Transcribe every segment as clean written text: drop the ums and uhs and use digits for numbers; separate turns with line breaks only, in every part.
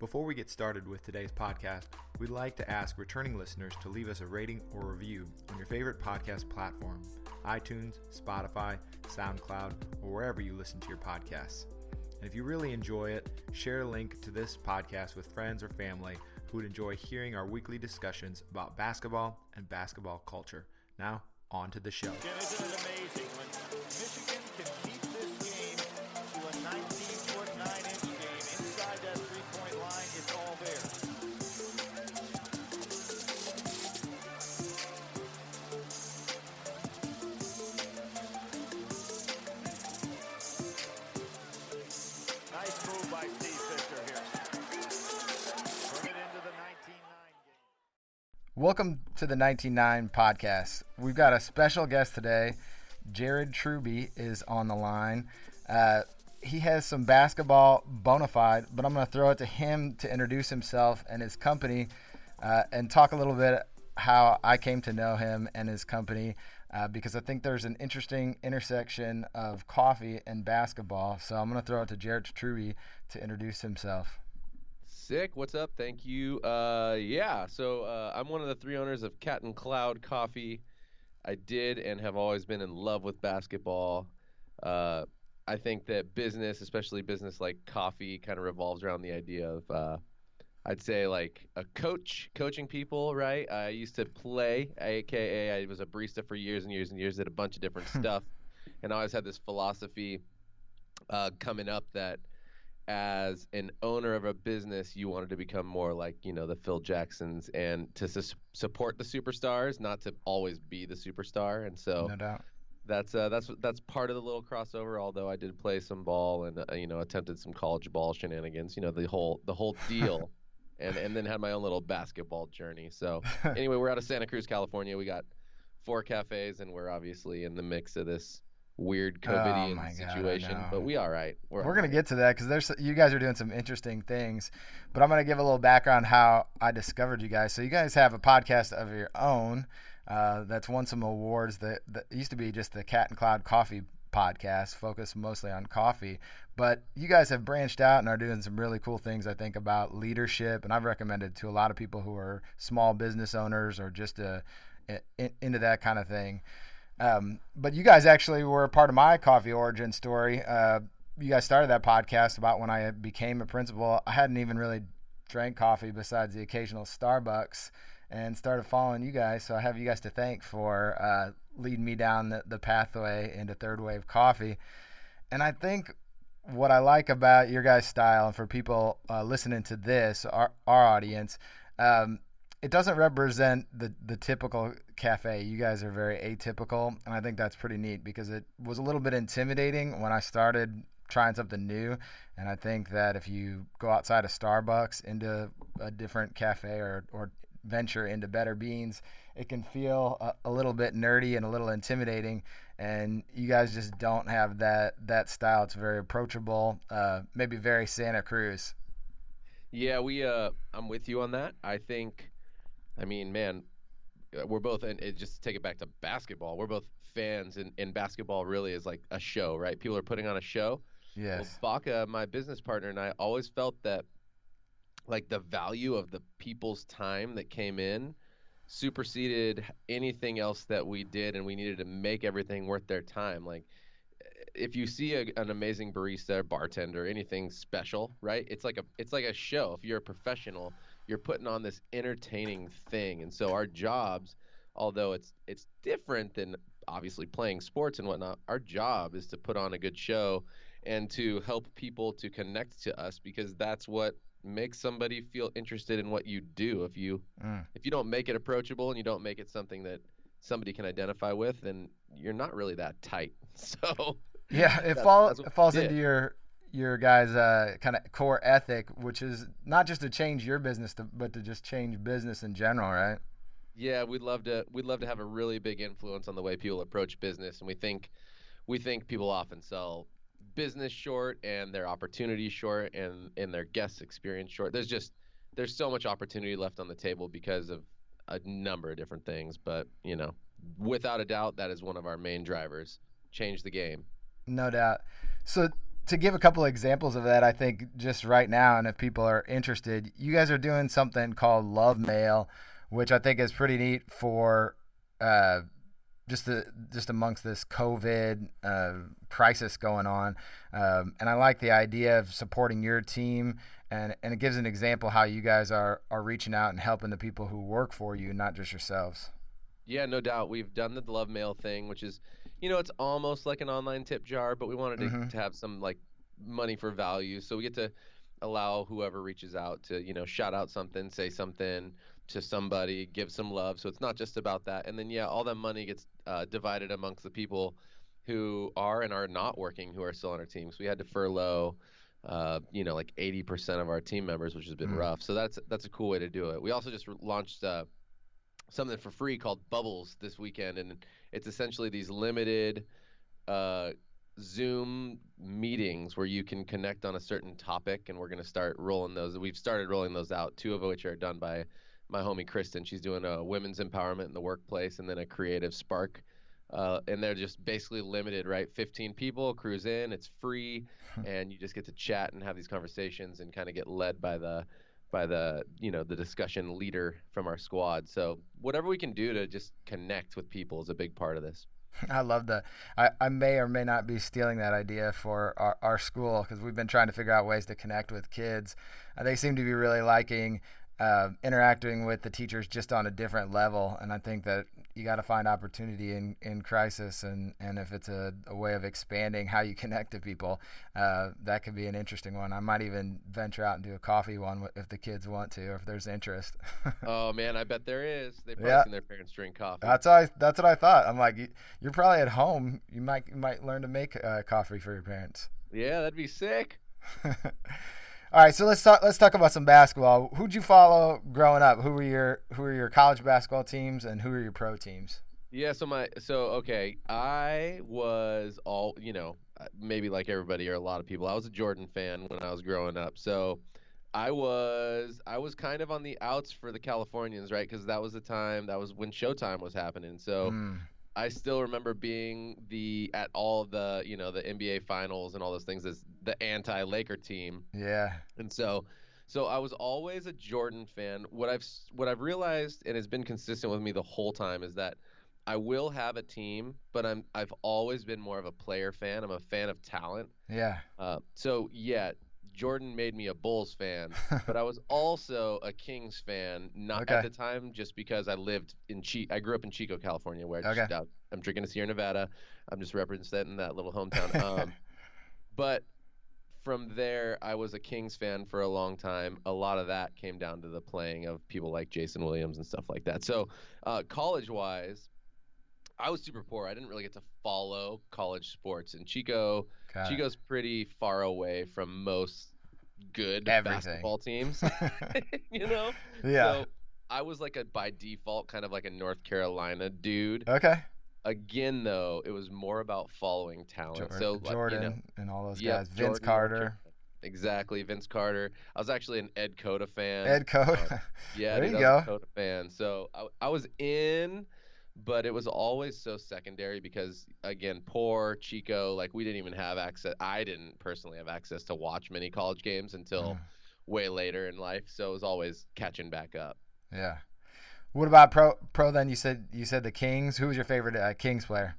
Before we get started with today's podcast, we'd like to ask returning listeners to leave us a rating or review on your favorite podcast platform, iTunes, Spotify, SoundCloud, or wherever you listen to your podcasts. And if you really enjoy it, share a link to this podcast with friends or family who would enjoy hearing our weekly discussions about basketball and basketball culture. Now, on to the show.
Isn't it amazing when Michigan can keep this game to a 19-foot 9-inch game inside that three-point line? It's all there. Nice move by Steve Fisher here. Turn it into the 19-9 game.
Welcome to the 19-9 podcast. We've got a special guest today. Jared Truby is on the line. He has some basketball bona fide, but I'm going to throw it to him to introduce himself and his company and talk a little bit how I came to know him and his company because I think there's an interesting intersection of coffee and basketball. So I'm going to throw it to Jared Truby to introduce himself.
Sick. What's up? Thank you. So I'm one of the three owners of Cat and Cloud Coffee. I did and have always been in love with basketball. I think that business, especially business like coffee, kind of revolves around the idea of, I'd say, like a coaching people, right? I used to play, aka I was a barista for years and years and years, did a bunch of different stuff. And I always had this philosophy coming up that as an owner of a business, you wanted to become more like, the Phil Jacksons and to support the superstars, not to always be the superstar. And so
No doubt.
that's part of the little crossover, although I did play some ball and, attempted some college ball shenanigans, the whole deal. and then had my own little basketball journey. So anyway, we're out of Santa Cruz, California. We got 4 cafes and we're obviously in the mix of this weird COVIDian situation, but we all right. We're
going to get to that because you guys are doing some interesting things, but I'm going to give a little background how I discovered you guys. So you guys have a podcast of your own that's won some awards that used to be just the Cat and Cloud Coffee podcast, focused mostly on coffee, but you guys have branched out and are doing some really cool things, I think, about leadership, and I've recommended to a lot of people who are small business owners or just into that kind of thing. But you guys actually were a part of my coffee origin story. You guys started that podcast about when I became a principal. I hadn't even really drank coffee besides the occasional Starbucks and started following you guys. So I have you guys to thank for leading me down the pathway into third wave coffee. And I think what I like about your guys' style, and for people listening to this, our audience, it doesn't represent the typical cafe. You guys are very atypical, and I think that's pretty neat because it was a little bit intimidating when I started trying something new, and I think that if you go outside of Starbucks into a different cafe or venture into Better Beans, it can feel a little bit nerdy and a little intimidating, and you guys just don't have that style. It's very approachable, maybe very Santa Cruz.
Yeah, I'm with you on that. We're both, and just to take it back to basketball, we're both fans, and basketball really is like a show, right? People are putting on a show.
Yes.
Well, Baca, my business partner, and I always felt that, like, the value of the people's time that came in superseded anything else that we did, and we needed to make everything worth their time. Like, if you see an amazing barista, bartender, anything special, right? It's like a show. If you're a professional, you're putting on this entertaining thing. And so our jobs, although it's different than obviously playing sports and whatnot, our job is to put on a good show and to help people to connect to us, because that's what makes somebody feel interested in what you do. If you don't make it approachable and you don't make it something that somebody can identify with, then you're not really that tight. So
yeah, it falls into your guys' kind of core ethic, which is not just to change your business, but to just change business in general, right?
Yeah, we'd love to have a really big influence on the way people approach business, and we think people often sell business short and their opportunity short and their guest experience short. There's so much opportunity left on the table because of a number of different things, but without a doubt, that is one of our main drivers. Change the game.
No doubt. So to give a couple of examples of that, I think just right now, and if people are interested, you guys are doing something called Love Mail, which I think is pretty neat for uh, just amongst this COVID crisis going on. And I like the idea of supporting your team, and it gives an example how you guys are reaching out and helping the people who work for you, not just yourselves.
Yeah, no doubt. We've done the love mail thing, which is, it's almost like an online tip jar, but we wanted to have some like money for value. So we get to allow whoever reaches out to, shout out something, say something to somebody, give some love. So it's not just about that. And then, yeah, all that money gets divided amongst the people who are and are not working, who are still on our team. So we had to furlough, like 80% of our team members, which has been rough. So that's a cool way to do it. We also just launched something for free called Bubbles this weekend, and it's essentially these limited Zoom meetings where you can connect on a certain topic, and we're going to start rolling those. We've started rolling those out, two of which are done by my homie Kristen. She's doing a women's empowerment in the workplace, and then a creative spark. And they're just basically limited, right? 15 people cruise in, it's free, and you just get to chat and have these conversations and kind of get led by the the discussion leader from our squad. So whatever we can do to just connect with people is a big part of this.
I love that. I may or may not be stealing that idea for our school, because we've been trying to figure out ways to connect with kids. They seem to be really liking interacting with the teachers just on a different level, and I think that you got to find opportunity in crisis, and if it's a way of expanding how you connect to people, that could be an interesting one. I might even venture out and do a coffee one if the kids want to, or if there's interest.
Oh man, I bet there is. They've probably seen their parents drink coffee.
That's what I thought. I'm like, you're probably at home. You might learn to make coffee for your parents.
Yeah, that'd be sick.
All right, so let's talk about some basketball. Who'd you follow growing up? Who were your college basketball teams, and who are your pro teams?
Yeah, I was all, maybe like everybody or a lot of people, I was a Jordan fan when I was growing up. So I was kind of on the outs for the Californians, right? Because that was when Showtime was happening. So I still remember being at all the, the NBA finals and all those things as the anti-Laker team.
Yeah.
And so I was always a Jordan fan. What I've realized, and has been consistent with me the whole time, is that I will have a team, but I've always been more of a player fan. I'm a fan of talent.
Yeah.
Jordan made me a Bulls fan, but I was also a Kings fan, not at the time, just because I grew up in Chico, California, where I'm drinking a Sierra Nevada. I'm just representing that little hometown. But from there, I was a Kings fan for a long time. A lot of that came down to the playing of people like Jason Williams and stuff like that. So college-wise, I was super poor. I didn't really get to follow college sports in Chico. Chico's pretty far away from most good basketball teams,
Yeah.
So I was by default kind of like a North Carolina dude.
Okay.
Again, though, it was more about following talent.
Jordan and all those guys. Vince
Jordan,
Carter.
Exactly, Vince Carter. I was actually an Ed Cota fan.
Ed Cota.
Yeah,
there you
go. I was
go.
a Cota fan. So I was in, but it was always so secondary because, again, poor Chico, we didn't even have access. I didn't personally have access to watch many college games until way later in life. So it was always catching back up.
Yeah. What about pro then? You said the Kings. Who was your favorite Kings player?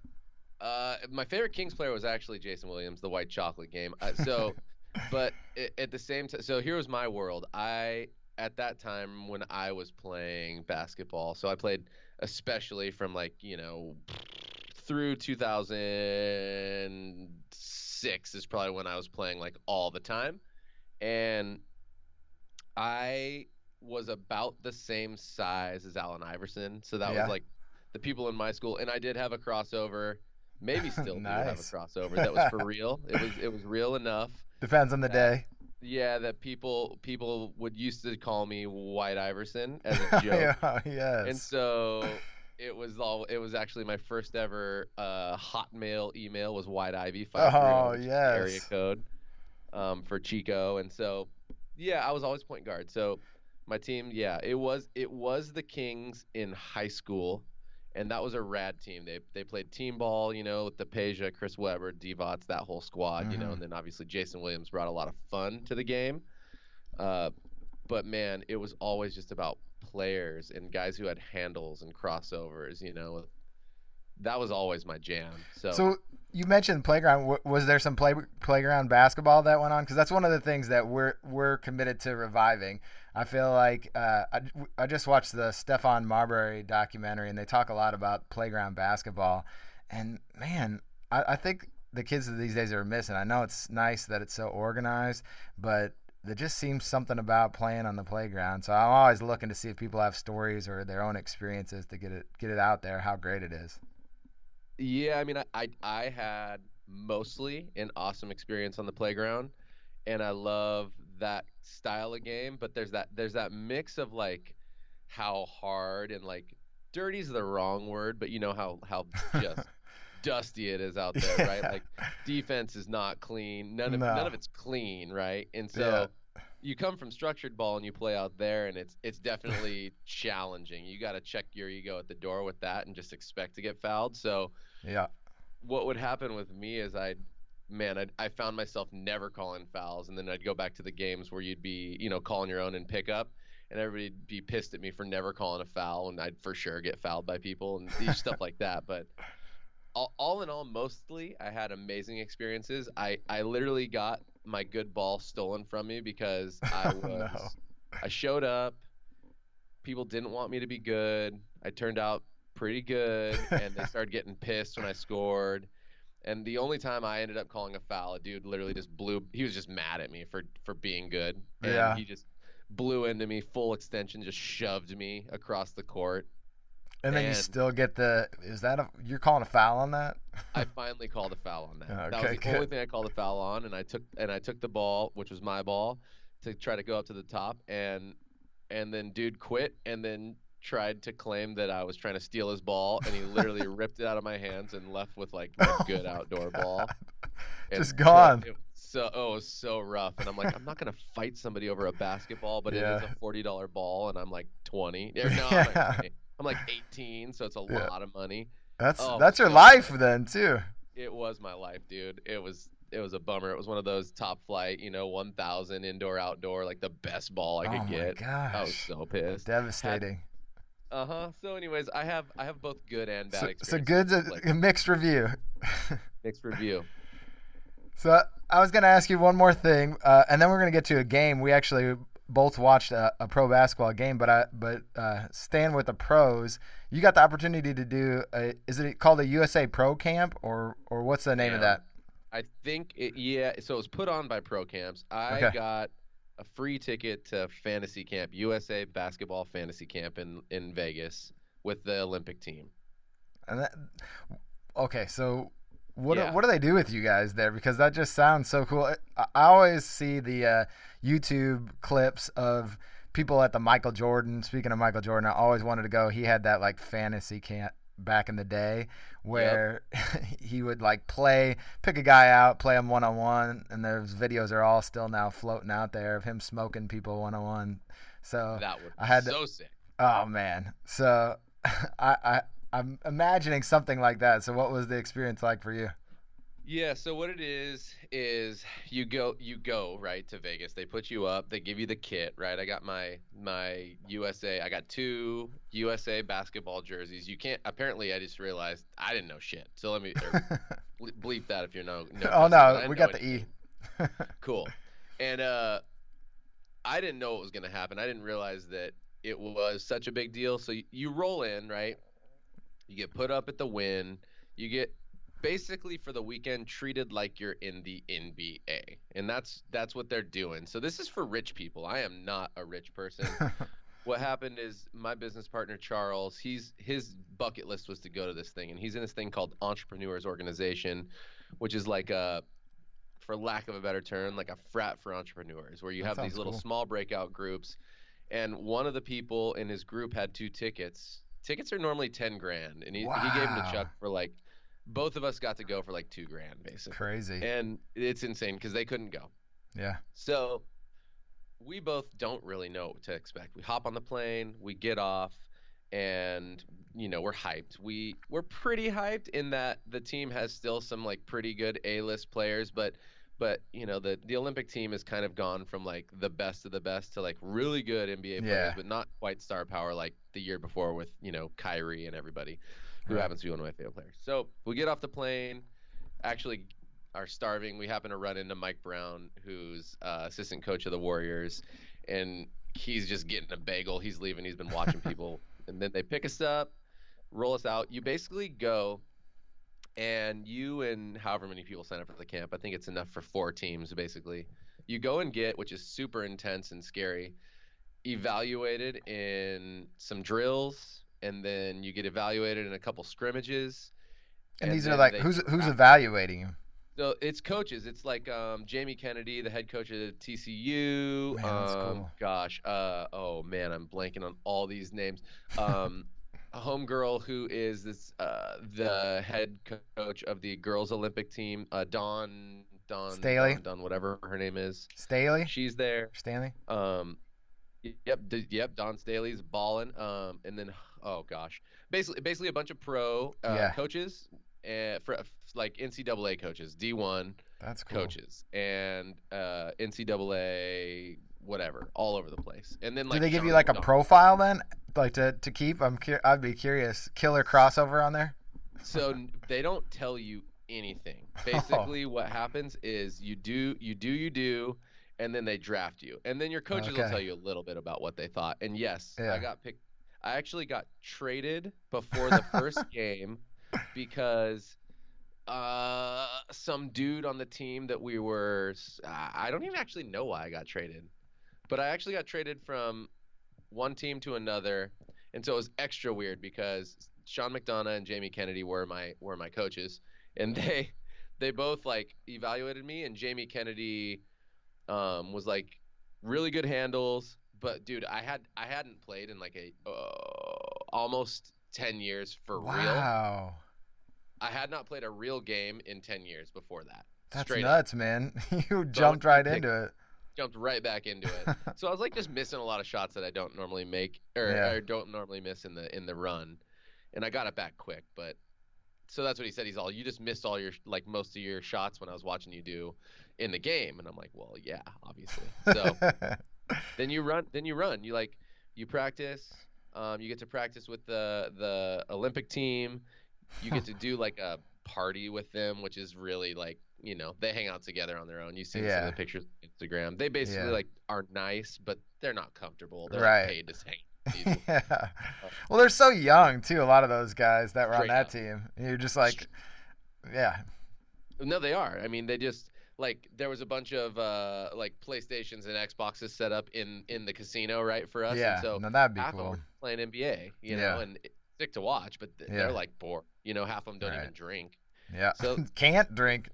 My favorite Kings player was actually Jason Williams, the white chocolate game. But at the same time, so here was my world. At that time when I was playing basketball, so I played especially from through 2006 is probably when I was playing all the time. And I was about the same size as Allen Iverson. So that was the people in my school. And I did have a crossover, maybe still do have a crossover that was for real. It was real enough.
Depends on the day.
Yeah, that people would used to call me White Iverson as a joke.
Yes.
And so it was actually my first ever Hotmail email was White Ivy 53 area code for Chico. And so I was always point guard. So my team, it was the Kings in high school. and that was a rad team. They played team ball, with DePasia, Chris Webber, Divots, that whole squad, and then obviously Jason Williams brought a lot of fun to the game. But man, it was always just about players and guys who had handles and crossovers, that was always my jam.
So you mentioned playground. Was there some playground basketball that went on? Because that's one of the things that we're committed to reviving. I feel like I just watched the Stephon Marbury documentary, and they talk a lot about playground basketball. And man, I think the kids of these days are missing. I know it's nice that it's so organized, but there just seems something about playing on the playground. So I'm always looking to see if people have stories or their own experiences to get it out there, how great it is.
Yeah, I mean, I had mostly an awesome experience on the playground, and I love that style of game. But there's that mix of like how hard and like dirty's the wrong word, but how just dusty it is out there, right? Like defense is not clean, none of it's clean, right? And so you come from structured ball and you play out there, and it's definitely challenging. You got to check your ego at the door with that and just expect to get fouled. So what would happen with me is I found myself never calling fouls, and then I'd go back to the games where you'd be, calling your own and pick up, and everybody'd be pissed at me for never calling a foul, and I'd for sure get fouled by people and stuff like that. But all in all, mostly I had amazing experiences. I literally got my good ball stolen from me because I showed up. People didn't want me to be good. I turned out pretty good, and they started getting pissed when I scored. And the only time I ended up calling a foul, a dude literally just he was just mad at me for being good. And he just blew into me full extension, just shoved me across the court.
And then you still get you're calling a foul on that?
I finally called a foul on that.
Okay,
that was the only thing I called a foul on, and I took the ball, which was my ball, to try to go up to the top, and then dude quit, and then tried to claim that I was trying to steal his ball, and he literally ripped it out of my hands and left with like a good outdoor ball.
Just gone.
It was so rough, and I'm like, I'm not gonna fight somebody over a basketball, but it is a $40 ball, and I'm like 20. No, I'm like 18, so it's a lot of money.
That's your life then too.
It was my life, dude. It was a bummer. It was one of those top flight, 1,000 indoor outdoor, like the best ball I could get.
Oh my gosh.
I was so pissed.
Devastating.
So anyways, I have both good and bad experiences.
So good's a mixed review.
Mixed review.
So I was going to ask you one more thing, and then we're going to get to a game. We actually both watched a pro basketball game, but staying with the pros, you got the opportunity to do is it called a USA Pro Camp or what's the name of that?
I think so it was put on by Pro Camps. I got a free ticket to Fantasy Camp, USA Basketball Fantasy Camp in Vegas with the Olympic team.
And so what do they do with you guys there? Because that just sounds so cool. I always see the YouTube clips of people at the Michael Jordan. Speaking of Michael Jordan, I always wanted to go. He had that like fantasy camp back in the day where he would like pick a guy out, play him one-on-one, and those videos are all still now floating out there of him smoking people one-on-one. So
that would be so sick.
Oh man. So I'm imagining something like that. So what was the experience like for you?
Yeah, so what it is you go right to Vegas. They put you up. They give you the kit, right? I got my USA. I got 2 USA basketball jerseys. You can't. Apparently, I just realized I didn't know shit. So let me bleep that if you're no.
Oh no, we got anything. The E.
Cool. And I didn't know what was gonna happen. I didn't realize that it was such a big deal. So you roll in, right? You get put up at the Wynn. You get basically for the weekend treated like you're in the NBA, and that's what they're doing. So this is for rich people. I am not a rich person. What happened is my business partner Charles, his bucket list was to go to this thing, and he's in this thing called Entrepreneurs Organization, which is like for lack of a better term, like a frat for entrepreneurs, where you have these little small breakout groups. And one of the people in his group had 2 tickets. Tickets are normally $10,000, and he gave them to Chuck for like. Both of us got to go for like $2,000 basically.
Crazy.
And it's insane because they couldn't go.
Yeah.
So we both don't really know what to expect. We hop on the plane, we get off, and we're hyped. We're pretty hyped in that the team has still some like pretty good A-list players, but the Olympic team has kind of gone from like the best of the best to like really good NBA players,
Yeah.
but not quite star power like the year before with Kyrie and everybody, who
Right.
happens to be one of my favorite players. So we get off the plane, actually are starving. We happen to run into Mike Brown, who's assistant coach of the Warriors, and he's just getting a bagel. He's leaving. He's been watching people, and then they pick us up, roll us out. You basically go, and you and however many people sign up for the camp, I think it's enough for 4 teams basically. You go and get, which is super intense and scary, evaluated in some drills, and then you get evaluated in a couple scrimmages.
And these are
then
like
they
who's
draft.
evaluating you?
So it's coaches. It's like Jamie Kennedy, the head coach at TCU.
Man, that's cool.
Gosh, oh man, I'm blanking on all these names. A homegirl who is the head coach of the girls Olympic team, Dawn
Staley?
Dawn, whatever her name is.
Staley?
She's there.
Stanley?
Yep, Don Staley's balling. And then oh gosh, basically a bunch of pro
Yeah.
coaches, for like NCAA coaches, D1
That's cool.
coaches, and NCAA whatever, all over the place. And then
Do
like
they give
Sean
you like a
McDonald.
profile then, like to keep? I'd be curious. Killer crossover on there.
So they don't tell you anything. Basically, what happens is you do, and then they draft you, and then your coaches will
Okay.
tell you a little bit about what they thought. And yes,
Yeah.
I got picked. I actually got traded before the first game because some dude on the team that we were. I don't even actually know why I got traded, but I actually got traded from one team to another, and so it was extra weird because Sean McDonough and Jamie Kennedy were my coaches, and they both like evaluated me, and Jamie Kennedy was like really good handles, but dude, I hadn't played in like a almost 10 years for real.
Wow.
I had not played a real game in 10 years before that.
That's
Straight
nuts, man. You jumped right into it.
Jumped right back into it. So I was like just missing a lot of shots that I don't normally make or don't normally miss in the run, and I got it back quick. But so that's what he said. You just missed all your like most of your shots when I was watching you do in the game, and I'm like, well, yeah, obviously. So then you run. You practice. You get to practice with the Olympic team. You get to do like a party with them, which is really like, they hang out together on their own. You see some of the pictures on Instagram. They basically like are nice, but they're not comfortable. They're like, paid to hang.
Yeah. Well, they're so young too. A lot of those guys that were on
Straight
that
up.
team. You're just like, yeah.
No, they are. I mean, they just like there was a bunch of like PlayStations and Xboxes set up in the casino, right, for us.
Yeah.
And so
No, that'd be
half of them
cool.
were playing NBA,
Yeah.
and it's sick to watch, but they're like bored. Half of them don't even drink.
Yeah.
So
Can't drink.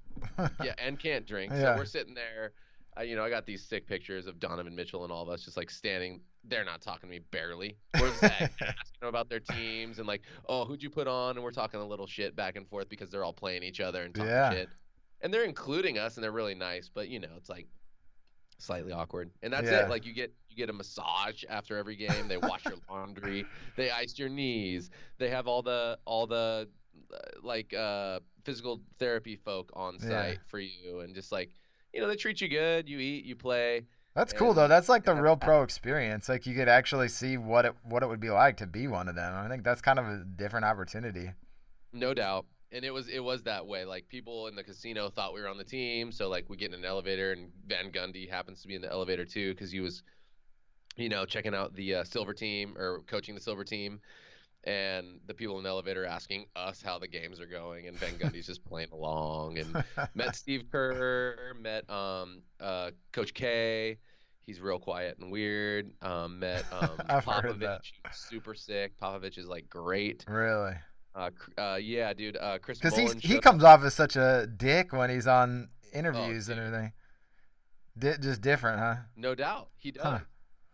yeah, and can't drink.
Yeah.
So we're sitting there. I got these sick pictures of Donovan Mitchell and all of us just like standing. They're not talking to me barely. We're just asking them about their teams and like, oh, who'd you put on? And we're talking a little shit back and forth because they're all playing each other and talking shit. And they're including us, and they're really nice, but it's like slightly awkward. And that's it. Like you get a massage after every game. They wash your laundry. They ice your knees. They have all the like physical therapy folk on site for you, and just like they treat you good. You eat, you play.
That's cool though. That's like the real pro experience. Like you could actually see what it would be like to be one of them. I think that's kind of a different opportunity.
No doubt. And it was that way. Like people in the casino thought we were on the team, so like we get in an elevator, and Van Gundy happens to be in the elevator too because he was, checking out the silver team or coaching the silver team, and the people in the elevator asking us how the games are going, and Van Gundy's just playing along. And met Steve Kerr, met Coach K. He's real quiet and weird. Met
I've heard that.
Popovich, who's super sick. Popovich is like great.
Really?
Yeah, dude. Chris
Because
Mullin
he comes off as such a dick when he's on interviews and everything. Just different, huh?
No doubt, he does.
Huh.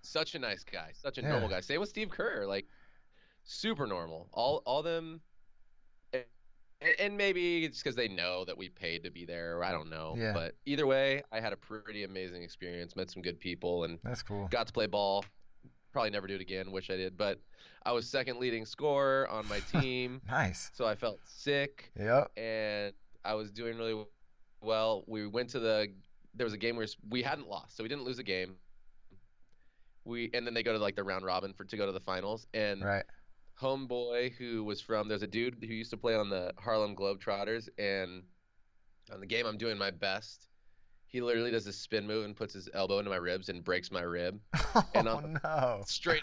Such a nice guy, such a normal guy. Same with Steve Kerr, like super normal. All them, and maybe it's because they know that we paid to be there. Or I don't know, but either way, I had a pretty amazing experience. Met some good people, and
That's cool.
got to play ball. probably never do it again. Wish I did, but I was second leading scorer on my team,
Nice.
so I felt sick,
Yep.
and I was doing really well. We went to there was a game where we hadn't lost, so we didn't lose a game. And then they go to like the round robin to go to the finals, and
Right.
homeboy who was there's a dude who used to play on the Harlem Globetrotters, and on the game I'm doing my best, he literally does a spin move and puts his elbow into my ribs and breaks my rib. And
Oh, no.
straight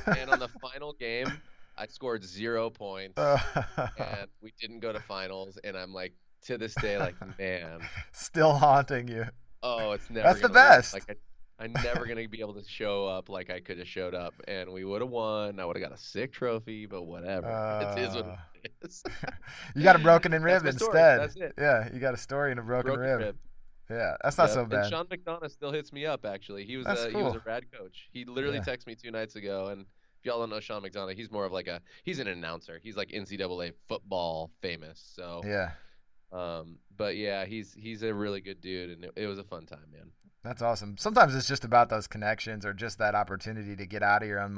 up. And on the final game, I scored 0 points, and we didn't go to finals. And I'm like, to this day, like, man,
Still haunting you.
oh, it's never.
That's the
gonna
best.
Like, I'm never gonna be able to show up like I could have showed up, and we would have won. I would have got a sick trophy, but whatever. It is what it is.
You got a broken rib
That's my story.
instead.
That's it.
Yeah, you got a story and a broken rib. Yeah, that's not so bad.
And Sean McDonough still hits me up. Actually, he was
That's
he was
cool.
a rad coach. He literally
Yeah.
texted me 2 nights ago. And if y'all don't know Sean McDonough, he's more of like he's an announcer. He's like NCAA football famous. So
Yeah,
but yeah, he's a really good dude, and it was a fun time, man.
that's awesome. Sometimes it's just about those connections or just that opportunity to get out of your own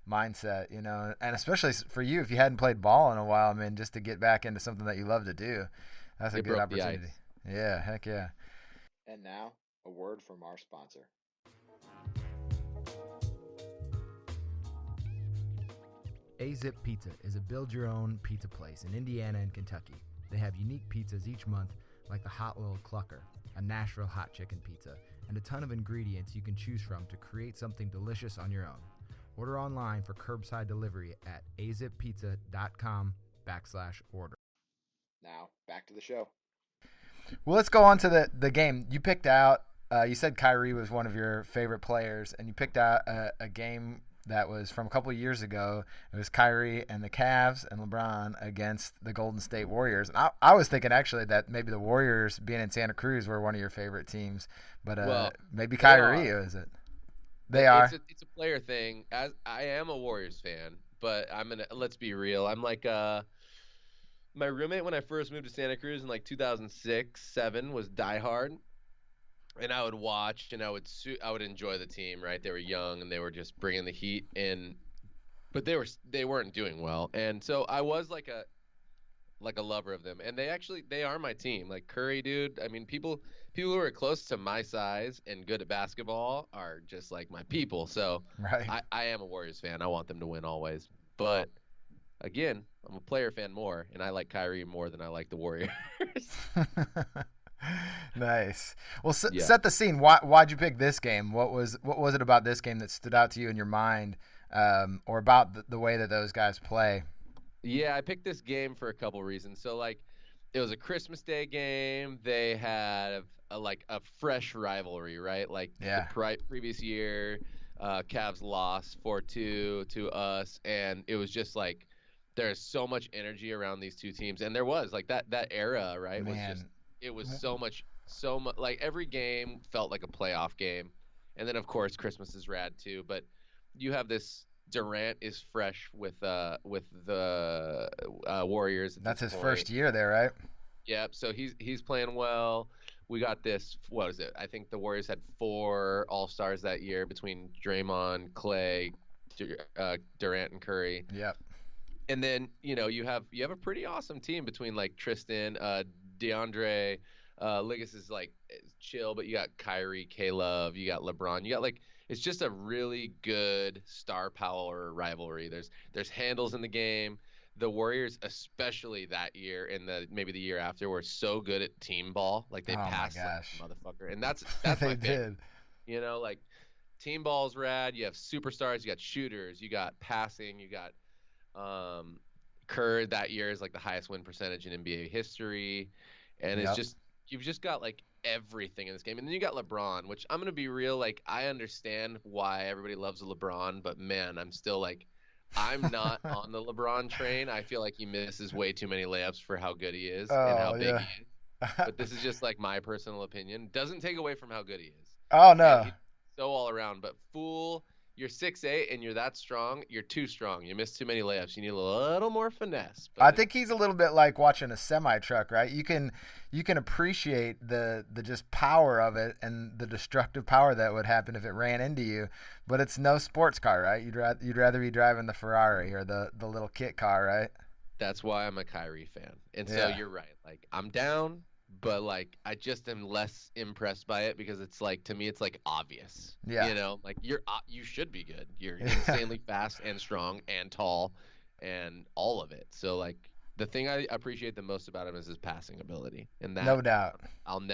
mindset, you know. And especially for you, if you hadn't played ball in a while, I mean, just to get back into something that you love to do, that's a
It
good
broke the
opportunity.
ice.
Yeah, heck yeah.
And now, a word from our sponsor.
A-Zip Pizza is a build-your-own pizza place in Indiana and Kentucky. They have unique pizzas each month, like the Hot Little Clucker, a Nashville hot chicken pizza, and a ton of ingredients you can choose from to create something delicious on your own. Order online for curbside delivery at azippizza.com/order.
Now, back to the show.
Well, let's go on to the game. You picked out, you said Kyrie was one of your favorite players, and you picked out a game that was from a couple of years ago. It was Kyrie and the Cavs and LeBron against the Golden State Warriors. And I was thinking actually that maybe the Warriors being in Santa Cruz were one of your favorite teams, but
Well,
maybe Kyrie is it? They are.
It's a player thing. As I am a Warriors fan, but let's be real. I'm like my roommate when I first moved to Santa Cruz in like 2006-7 was diehard, and I would watch and I would enjoy the team. Right, they were young and they were just bringing the heat in, but they weren't doing well, and so I was like a lover of them. And they are my team. Like Curry, dude. I mean, people who are close to my size and good at basketball are just like my people. So
Right.
I am a Warriors fan. I want them to win always. But again, I'm a player fan more, and I like Kyrie more than I like the Warriors.
Nice. Well,
Yeah.
set the scene. Why'd you pick this game? What was it about this game that stood out to you in your mind, or about the way that those guys play?
Yeah, I picked this game for a couple reasons. So like, it was a Christmas Day game. They had a fresh rivalry, right? Like
Yeah.
the previous year, Cavs lost 4-2 to us, and it was just like there's so much energy around these two teams, and there was like that era, right?
Man.
It was so much like every game felt like a playoff game, and then of course Christmas is rad too. But you have this. Durant is fresh with the Warriors.
That's his
point.
first year there, right?
Yep. So he's playing well. We got this. What is it? I think the Warriors had 4 All-Stars that year between Draymond, Clay, Durant, and Curry.
Yep.
And then you have a pretty awesome team between like Tristan, DeAndre, Liggins is like chill, but you got Kyrie, K-Love, you got LeBron, you got like. It's just a really good star power rivalry. There's handles in the game. The Warriors, especially that year and maybe the year after, were so good at team ball. Like they passed like a motherfucker, and that's
They
my favorite.
did.
Like team ball's rad. You have superstars. You got shooters. You got passing. You got Kerr that year is like the highest win percentage in NBA history, and
Yep.
you've just got like everything in this game. And then you got LeBron, which I'm going to be real. Like, I understand why everybody loves LeBron, but man, I'm still like, I'm not on the LeBron train. I feel like he misses way too many layups for how good he is and how big he is. But this is just like my personal opinion. Doesn't take away from how good he is.
Oh, no.
He's so all around, but fool you're 6'8" and you're that strong, you're too strong. You miss too many layups. You need a little more finesse.
I think he's a little bit like watching a semi truck, right? You can appreciate the just power of it and the destructive power that would happen if it ran into you, but it's no sports car, right? You'd rather be driving the Ferrari or the little kit car, right?
That's why I'm a Kyrie fan. And so you're right. Like, I'm down, but like I just am less impressed by it because it's like, to me it's like obvious.
Yeah.
You know, like you should be good. You're insanely fast and strong and tall and all of it. So like the thing I appreciate the most about him is his passing ability. And that,
No doubt.
I'm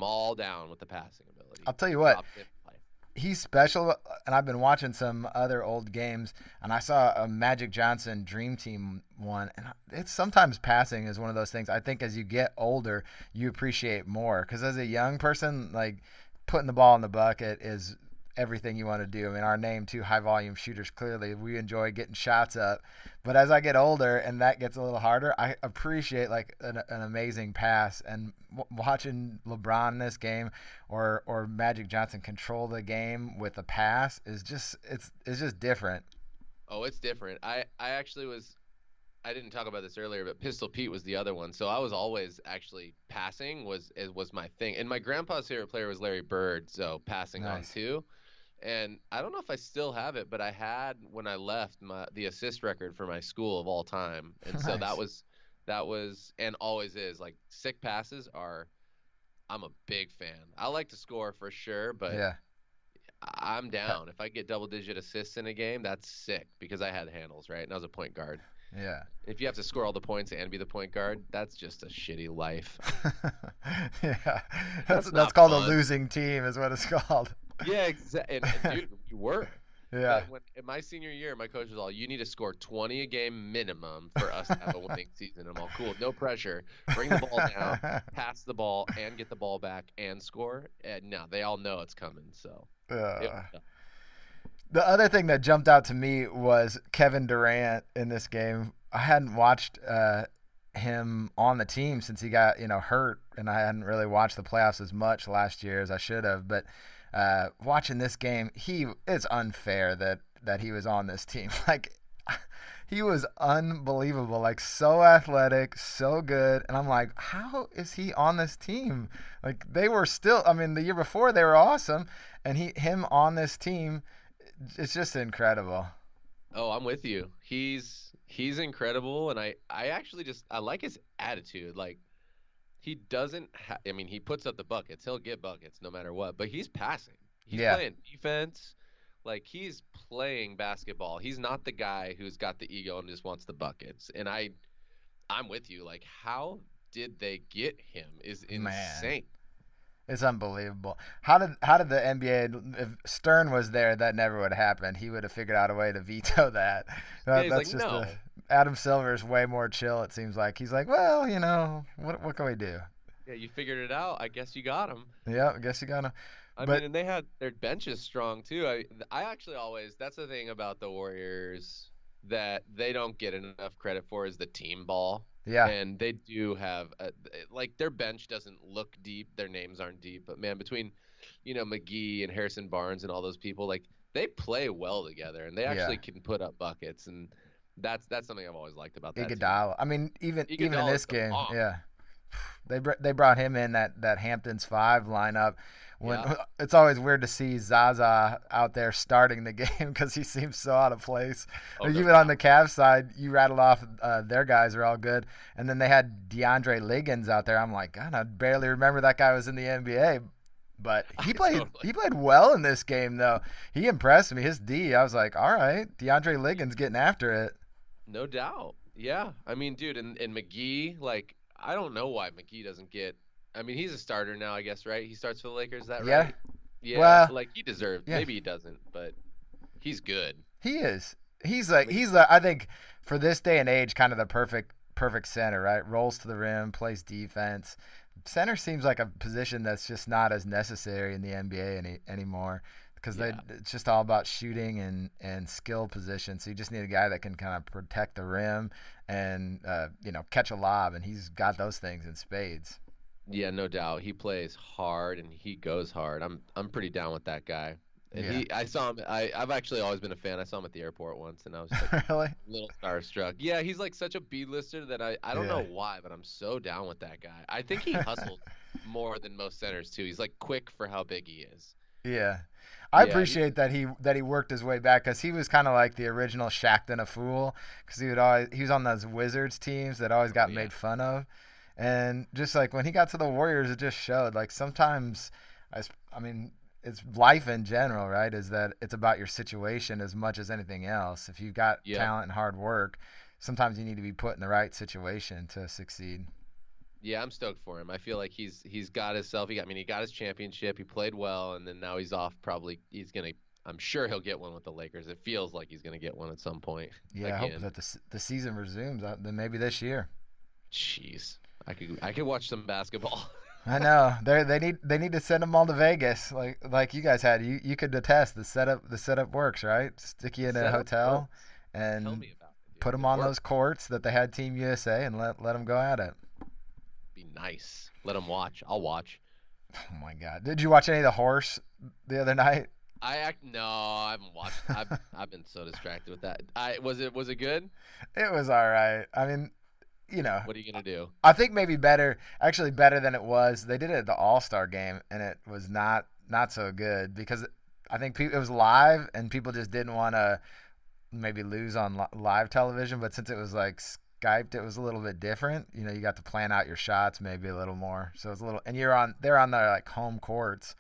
all down with the passing ability.
I'll tell you what.
Top 10 life.
He's special, and I've been watching some other old games, and I saw a Magic Johnson Dream Team one, and it's sometimes passing is one of those things I think as you get older, you appreciate more, because as a young person, like, putting the ball in the bucket is everything you want to do. I mean, our name, too, high volume shooters, clearly we enjoy getting shots up, but as I get older and that gets a little harder, I appreciate like an amazing pass. And watching LeBron in this game or Magic Johnson control the game with a pass is just it's just different.
Oh, it's different. I didn't talk about this earlier, but Pistol Pete was the other one. So I was always actually passing was my thing. And my grandpa's favorite player was Larry Bird, so passing on too. And I don't know if I still have it, but I had when I left the assist record for my school of all time. And so that was and always is like sick passes I'm a big fan. I like to score for sure, but I'm down. If I get double-digit assists in a game, that's sick because I had handles, right? And I was a point guard.
Yeah.
If you have to score all the points and be the point guard, that's just a shitty life.
Yeah. That's called
fun.
A losing team is what it's called.
Yeah, exactly. And dude, you were.
Yeah.
In my senior year, my coach was all, you need to score 20 a game minimum for us to have a winning season. I'm all, cool, no pressure. Bring the ball down, pass the ball, and get the ball back and score. And now they all know it's coming. So.
The other thing that jumped out to me was Kevin Durant in this game. I hadn't watched him on the team since he got hurt, and I hadn't really watched the playoffs as much last year as I should have. But watching this game, it's unfair that he was on this team. Like, he was unbelievable, like so athletic, so good, and I'm like, how is he on this team? Like, they were still, I mean, the year before they were awesome, and him on this team. It's just incredible.
Oh, I'm with you. He's incredible, and I actually I like his attitude. Like, he doesn't I mean, he puts up the buckets. He'll get buckets no matter what, but he's passing. He's playing defense. Like, he's playing basketball. He's not the guy who's got the ego and just wants the buckets. And I'm with you. Like, how did they get him is insane.
Man. It's unbelievable. How did the NBA? If Stern was there, that never would have happened. He would have figured out a way to veto that. That's
like,
just
no.
Adam Silver is way more chill. It seems like he's like, well, what can we do?
Yeah, you figured it out. I guess you got him.
Yeah, I guess you got him.
I mean, and they had their benches strong too. I actually always, that's the thing about the Warriors that they don't get enough credit for is the team ball.
Yeah.
And they do have like, their bench doesn't look deep. Their names aren't deep, but man, between McGee and Harrison Barnes and all those people, like, they play well together and they actually can put up buckets, and that's something I've always liked about that.
Iguodala. I mean, even in this game,
bomb.
they brought him in that Hamptons 5 lineup. It's always weird to see Zaza out there starting the game because he seems so out of place. Even on the Cavs side, you rattled off their guys are all good, and then they had DeAndre Liggins out there. I'm like, God, I barely remember that guy was in the NBA, but he played well in this game though. He impressed me. His D, I was like, all right, DeAndre Liggins getting after it.
No doubt. Yeah, I mean, dude, and McGee, like, I don't know why McGee doesn't get. I mean, he's a starter now, I guess, right? He starts for the Lakers, is that right? Yeah.
Well,
like, he deserves. Yeah. Maybe he doesn't, but he's good.
He is. He's I think for this day and age, kind of the perfect center, right? Rolls to the rim, plays defense. Center seems like a position that's just not as necessary in the NBA anymore because it's just all about shooting and skill position. So you just need a guy that can kind of protect the rim and catch a lob, and he's got those things in spades.
Yeah, no doubt. He plays hard and he goes hard. I'm pretty down with that guy. And
Yeah.
I saw him. I've actually always been a fan. I saw him at the airport once, and I was like
Really?
a little starstruck. Yeah, he's like such a B-lister that I don't
Yeah.
know why, but I'm so down with that guy. I think he hustles more than most centers too. He's like quick for how big he is.
Yeah. I
Yeah,
appreciate that he worked his way back because he was kind of like the original Shackton a fool because he was on those Wizards teams that always got
yeah.
made fun of, and just like when he got to the Warriors, it just showed. Like sometimes, I mean, it's life in general, right? Is that it's about your situation as much as anything else. If you've got
Yep.
talent and hard work, sometimes you need to be put in the right situation to succeed.
Yeah, I'm stoked for him. I feel like he's got himself. He got his championship. He played well, and then now he's off. Probably he's gonna. I'm sure he'll get one with the Lakers. It feels like he's gonna get one at some point.
Yeah, I hope
again.
that the season resumes. Then maybe this year.
Jeez, I could watch some basketball.
I know they need to send them all to Vegas like you guys had. You could attest the setup works, right? Stick you in a
Setup
hotel
works. Tell
and
me about it, dude.
put them
It
on
works.
those courts that they had Team USA and let them go at it.
Be nice. Let him watch. I'll watch.
Oh my God! Did you watch any of the horse the other night?
No, I haven't watched. I've been so distracted with that. Was it good?
It was all right. I mean, you know,
What are you gonna do?
I think maybe better than it was. They did it at the All-Star game, and it was not so good because I think it was live, and people just didn't want to maybe lose on live television. But since it was like Skyped, it was a little bit different. You know, you got to plan out your shots maybe a little more. So it's a little, and they're on their like home courts.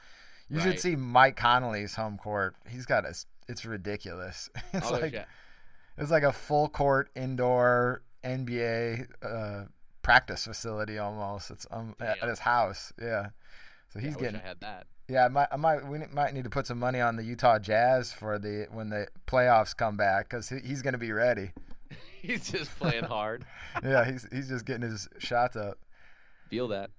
You should
Right.
see Mike Connolly's home court. He's got it's ridiculous.
I'll go check.
It's like a full court indoor NBA practice facility almost. It's at
Damn.
his house. Yeah. So
Yeah,
he's
I wish
getting.
I had that.
Yeah, we might need to put some money on the Utah Jazz for when the playoffs come back because he's going to be ready.
He's just playing hard.
Yeah, he's just getting his shots up.
Feel that.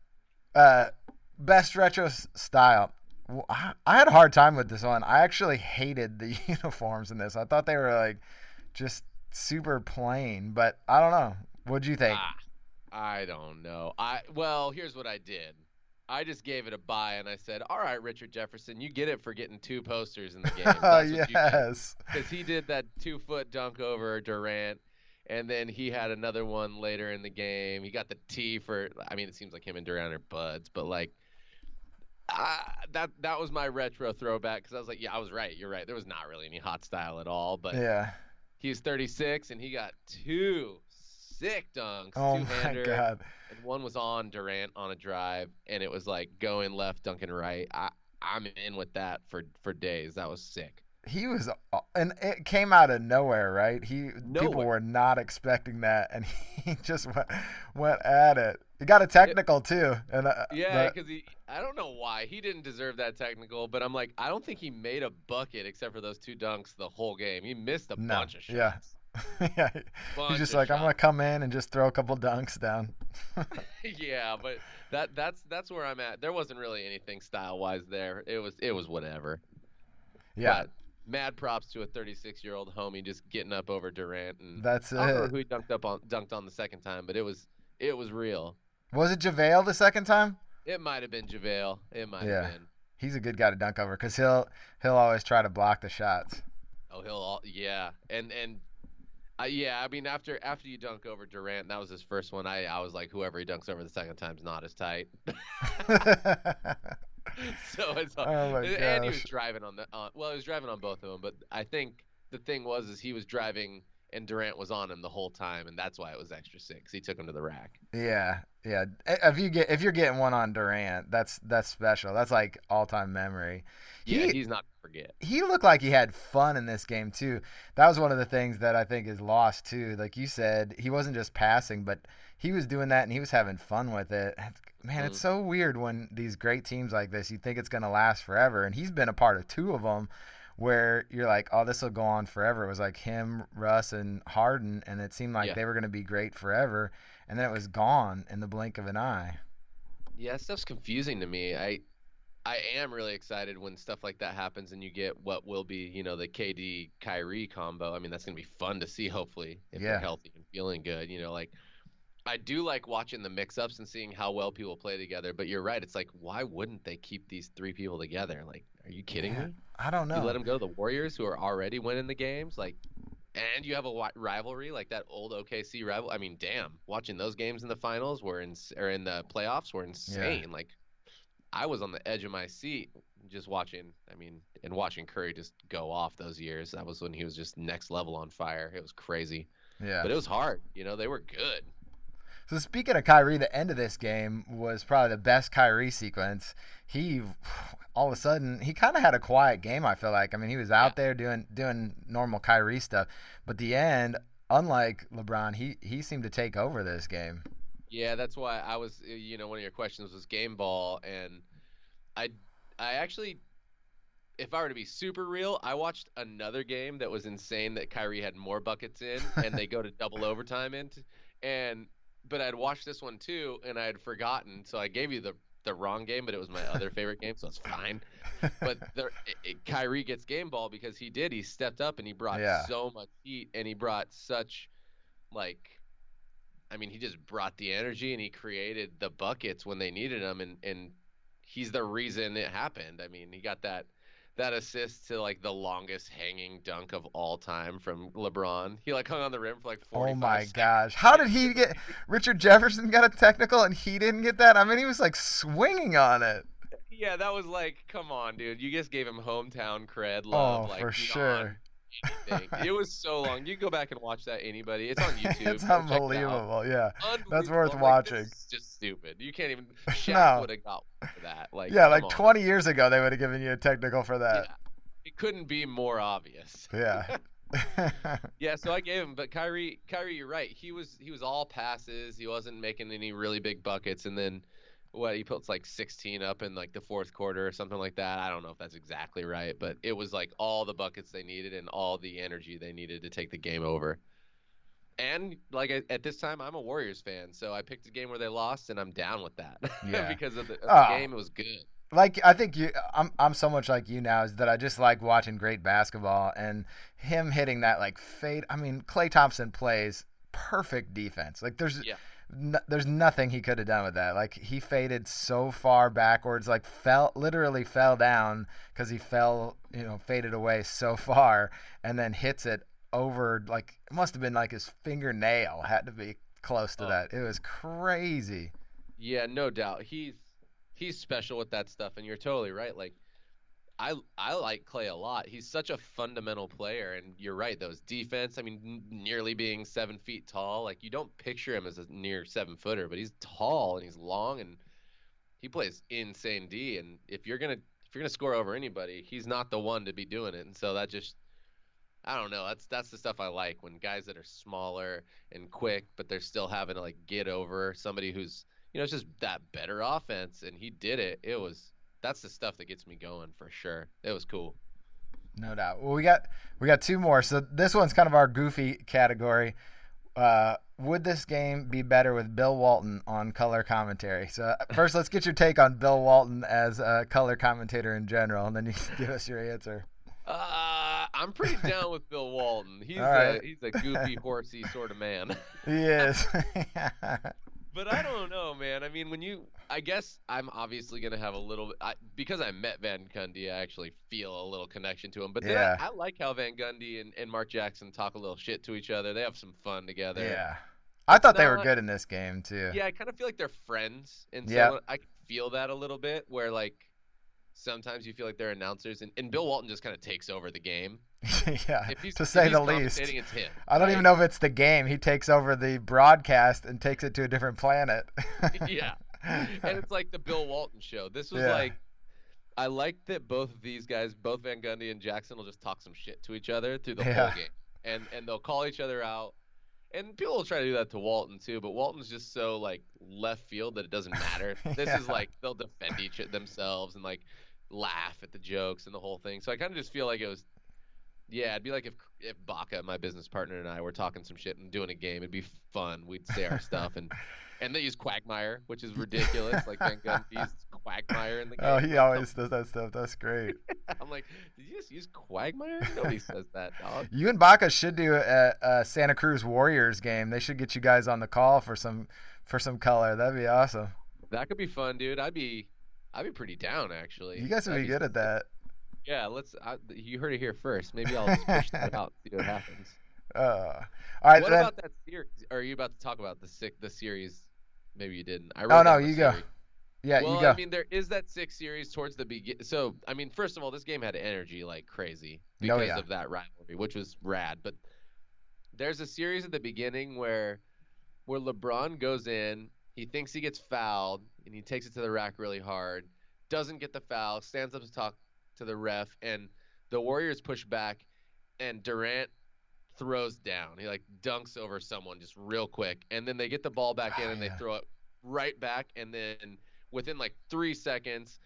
Best retro style. Well, I had a hard time with this one. I actually hated the uniforms in this. I thought they were like just super plain, but I don't know. What'd you think?
I don't know. Well, here's what I did. I just gave it a buy, and I said, all right, Richard Jefferson, you get it for getting 2 posters in the game.
Oh, yes.
Because he did that 2-foot dunk over Durant, and then he had another one later in the game. He got the T for – I mean, it seems like him and Durant are buds, but, like, that was my retro throwback because I was like, yeah, I was right. You're right. There was not really any hot style at all, but
Yeah.
he's 36, and he got 2 sick dunks.
Oh, my
two-hander.
God.
And one was on Durant on a drive, and it was like going left, dunking right. I'm in with that for days. That was sick.
He was, and it came out of nowhere, right? People
Nowhere.
were not expecting that, and he just went at it. He got a technical too, and
Yeah, because I don't know why he didn't deserve that technical, but I'm like, I don't think he made a bucket except for those 2 dunks the whole game. He missed a bunch of shots.
Yeah. Yeah, he's just like, I'm gonna come in and just throw a couple dunks down.
Yeah, but that's where I'm at. There wasn't really anything style wise there. It was whatever.
Yeah,
But mad props to a 36-year-old homie just getting up over Durant, and
that's
I don't know
it.
who he dunked on the second time, but it was real.
Was it JaVale the second time?
It might have been JaVale. It might
Yeah.
have been.
He's a good guy to dunk over because he'll always try to block the shots.
Oh, yeah, and yeah. I mean, after you dunk over Durant, that was his first one. I was like, whoever he dunks over the second time's not as tight. So it's
Oh my
and he was
gosh.
driving on well, he was driving on both of them, but I think the thing is he was driving and Durant was on him the whole time, and that's why it was extra 6. He took him to the rack.
Yeah. If you're getting one on Durant, that's special. That's like all time memory.
Yeah, he's not gonna forget.
He looked like he had fun in this game too. That was one of the things that I think is lost too. Like you said, he wasn't just passing, but he was doing that and he was having fun with it. Man, it's so weird when these great teams like this, you think it's going to last forever. And he's been a part of 2 of them where you're like, oh, this will go on forever. It was like him, Russ, and Harden, and it seemed like they were going to be great forever. And then it was gone in the blink of an eye.
Yeah, that stuff's confusing to me. I am really excited when stuff like that happens and you get what will be, the KD Kyrie combo. I mean, that's going to be fun to see, hopefully, if they're healthy and feeling good. Like I do like watching the mix-ups and seeing how well people play together. But you're right. It's like, why wouldn't they keep these 3 people together? Like, are you kidding me?
I don't know.
You let him go to the Warriors, who are already winning the games, like, and you have a rivalry like that old OKC rival. I mean, damn, watching those games in the finals or in the playoffs were insane.
Yeah.
Like, I was on the edge of my seat just watching. I mean, and watching Curry just go off those years. That was when he was just next level on fire. It was crazy.
Yeah.
But it was hard. You know, they were good.
So speaking of Kyrie, the end of this game was probably the best Kyrie sequence. He, all of a sudden, he kind of had a quiet game, I feel like. I mean, he was out there doing normal Kyrie stuff. But the end, unlike LeBron, he seemed to take over this game.
Yeah, that's why I was, one of your questions was game ball. And I actually, if I were to be super real, I watched another game that was insane that Kyrie had more buckets in, and they go to double overtime but I'd watched this one too, and I had forgotten. So I gave you the wrong game, but it was my other favorite game, so it's fine. But Kyrie gets game ball because he stepped up and he brought so much heat, and he brought such, he just brought the energy, and he created the buckets when they needed them, and he's the reason it happened. I mean, he got that assist to the longest hanging dunk of all time from LeBron. He hung on the rim for 45
Oh my
seconds.
gosh. How did he get Richard Jefferson got a technical and he didn't get that? I mean, he was swinging on it.
Yeah, that was come on, dude. You just gave him hometown cred love.
Oh, for sure.
Anything. It was so long. You can go back and watch that, anybody. It's on YouTube.
It's unbelievable. Yeah. That's worth
This
watching.
is just stupid. You can't even Shaq would have got one for that.
Yeah, 20 years ago they would have given you a technical for that.
Yeah. It couldn't be more obvious.
Yeah.
Yeah, so I gave him, but Kyrie, you're right. He was all passes. He wasn't making any really big buckets, and then he puts 16 up in the fourth quarter or something like that. I don't know if that's exactly right, but it was all the buckets they needed and all the energy they needed to take the game over. And at this time, I'm a Warriors fan, so I picked a game where they lost, and I'm down with that.
Yeah.
Because of the game, it was good.
I think I'm so much like you now is that I just like watching great basketball, and him hitting that fade. I mean, Klay Thompson plays perfect defense. There's nothing he could have done with that. He faded so far backwards, literally fell down because he faded away so far, and then hits it over. It must have been his fingernail had to be close to that. It was crazy.
Yeah, no doubt. He's special with that stuff, and you're totally right. I like Klay a lot. He's such a fundamental player, and you're right. Those defense, nearly being 7 feet tall. You don't picture him as a near 7-footer, but he's tall and he's long, and he plays insane D. And if you're gonna score over anybody, he's not the one to be doing it. And so that just, I don't know. That's the stuff I like, when guys that are smaller and quick, but they're still having to get over somebody who's, it's just that better offense, and he did it. That's the stuff that gets me going for sure. It was cool.
No doubt. Well, we got two more. So this one's kind of our goofy category. Would this game be better with Bill Walton on color commentary? So first, let's get your take on Bill Walton as a color commentator in general, and then you can give us your answer.
I'm pretty down with Bill Walton. He's a goofy, horsey sort of man.
He is.
But I don't know, man. I guess I'm obviously going to have a little bit, because I met Van Gundy, I actually feel a little connection to him. But then I like how Van Gundy and Mark Jackson talk a little shit to each other. They have some fun together.
Yeah. I thought they were good in this game, too.
Yeah, I kind of feel like they're friends. And so I feel that a little bit, where, sometimes you feel like they're announcers, and Bill Walton just kind of takes over the game.
Yeah, to say the least.
It's him,
I don't even know if it's the game. He takes over the broadcast and takes it to a different planet.
Yeah, and it's like the Bill Walton show. This was I like that both of these guys, both Van Gundy and Jackson, will just talk some shit to each other through the whole game, and they'll call each other out. And people will try to do that to Walton too, but Walton's just so left field that it doesn't matter. This is they'll defend themselves and laugh at the jokes and the whole thing. So I kind of just feel like it was, it'd be like if Baca, my business partner, and I were talking some shit and doing a game. It'd be fun. We'd say our stuff, and they use Quagmire, which is ridiculous. Van Gundy used Quagmire in the game.
Oh, he always does that stuff. That's great.
I'm like, did you just use Quagmire? Nobody says that, dog.
You and Baca should do a Santa Cruz Warriors game. They should get you guys on the call for some color. That'd be awesome.
That could be fun, dude. I'd be pretty down, actually.
You guys would be good at that.
Yeah, you heard it here first. Maybe I'll just push that out, see what happens.
All right.
What
then,
about that series? Are you about to talk about the series? Maybe you didn't. I
oh
wrote
no,
down the
you go.
series.
Yeah,
Well,
you
I
go.
mean, there is that 6 series towards the begin. So, I mean, first of all, this game had energy like crazy
Oh,
because
yeah.
of that rivalry, which was rad. But there's a series at the beginning where LeBron goes in, he thinks he gets fouled, and he takes it to the rack really hard, doesn't get the foul, stands up to talk to the ref, and the Warriors push back, and Durant throws down. He like dunks over someone just real quick, and then they get the ball back in and they
Yeah.
throw it right back, and then within like 3 seconds,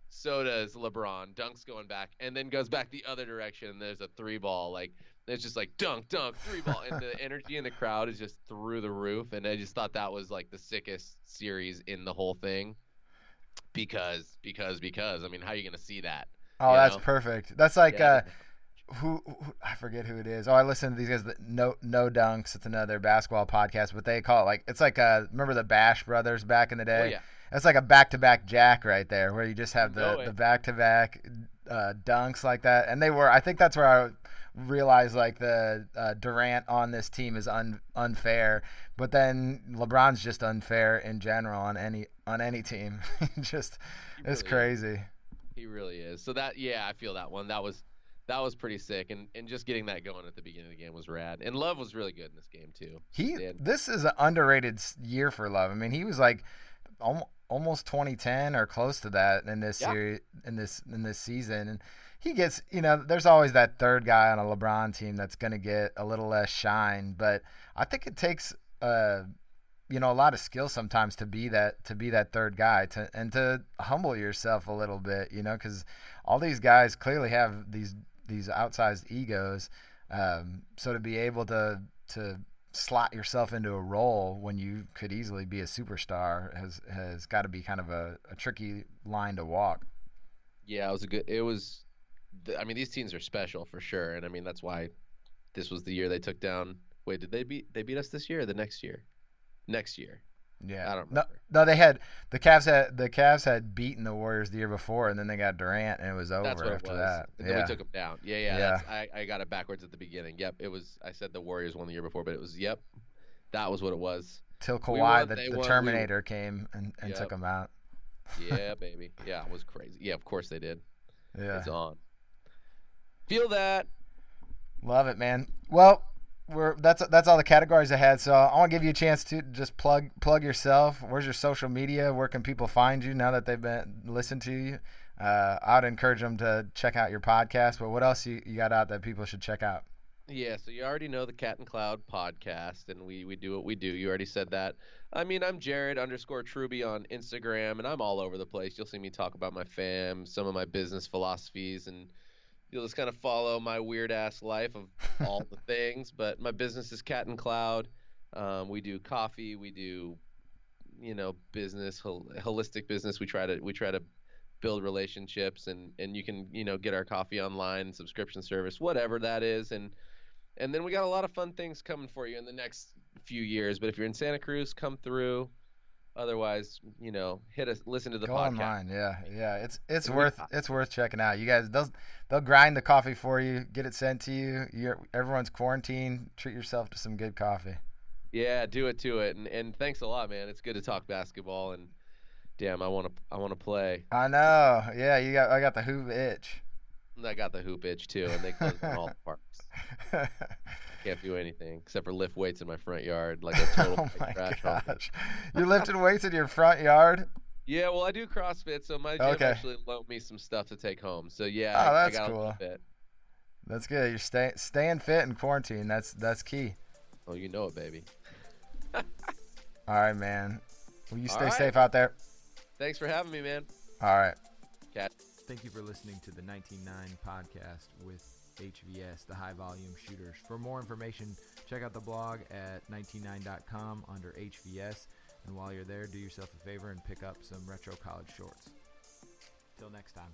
so does LeBron. Dunks going back, and then goes back the other direction. And there's a 3 ball. Like it's just like dunk, 3 ball, and the energy in the crowd is just through the roof. And I just thought that was like the sickest series in the whole thing. Because I mean, how are you gonna see that?
Oh,
You
that's
know?
perfect. That's like
Yeah,
who I forget who it is. Oh, I listen to these guys. No Dunks. It's another basketball podcast, but they call it like it's like remember the Bash Brothers back in the day?
Oh, yeah.
It's like a back-to-back jack right there, where you just have
You know
the
it.
back-to-back dunks like that. And they were. I think that's where I realized like the Durant on this team is unfair, but then LeBron's just unfair in general on any team. Just it's
really
crazy.
He really is. So I feel that one. That was pretty sick, and just getting that going at the beginning of the game was rad. And Love was really good in this game too.
This is an underrated year for Love. I mean, he was like almost 2010 or close to that in this series in this season. And he gets, there's always that third guy on a LeBron team that's going to get a little less shine, but I think it takes a lot of skill sometimes to be that third guy and to humble yourself a little bit, because all these guys clearly have these outsized egos. So to be able to slot yourself into a role when you could easily be a superstar has got to be kind of a tricky line to walk.
Yeah, I mean, these teams are special for sure, and I mean that's why this was the year they took down. Wait, did they beat us this year or the next year? Next year.
Yeah,
I don't remember.
No, they had the Cavs had beaten the Warriors the year before, and then they got Durant, and it was over
That's what
after
it was.
that.
And then we took them down.
Yeah.
I got it backwards at the beginning. Yep, it was. I said the Warriors won the year before, but it was. Yep, that was what it was.
Till
We
Kawhi,
won,
the
they won,
Terminator, came and
Yep.
took them out.
Yeah, baby. Yeah, it was crazy. Yeah, of course they did.
Yeah,
It's on. Feel that.
love it, man. Well, that's all the categories I had. So I want to give you a chance to just plug yourself. Where's your social media? Where can people find you now that they've been listened to you? I'd encourage them to check out your podcast. But what else you got out that people should check out?
Yeah, so you already know the Cat and Cloud podcast, and we do what we do. You already said that. I mean, I'm Jared_Truby on Instagram, and I'm all over the place. You'll see me talk about my fam, some of my business philosophies, and you'll just kind of follow my weird-ass life of all the things. But my business is Cat and Cloud. We do coffee. We do, business, holistic business. We try to build relationships, and you can, get our coffee online, subscription service, whatever that is. And then we got a lot of fun things coming for you in the next few years. But if you're in Santa Cruz, come through. Otherwise, hit us, listen to the
Go
podcast.
online, yeah. It's worth checking out. You guys, they'll grind the coffee for you, get it sent to you. Everyone's quarantined. Treat yourself to some good coffee.
Yeah, do it to it. And thanks a lot, man. It's good to talk basketball. And damn, I want to play.
I know. Yeah, I got the hoop itch.
I got the hoop itch too, and they closed down all the parks. Can't do anything except for lift weights in my front yard, like a total
Oh my
trash
gosh!
hole.
You're lifting weights in your front yard?
Yeah, well, I do CrossFit, so my gym
Okay.
actually loaned me some stuff to take home. So yeah,
Oh,
I
that's
got a
cool.
little bit.
That's good. You're staying fit in quarantine. That's key.
Oh, you know it, baby.
All right, man. Will you
All
stay
right.
safe out there?
Thanks for having me, man.
All right.
Cat.
Thank you for listening to the 19.9 podcast with HVS, the High Volume Shooters. For more information, check out the blog at 19.9.com under HVS. And while you're there, do yourself a favor and pick up some retro college shorts. Till next time.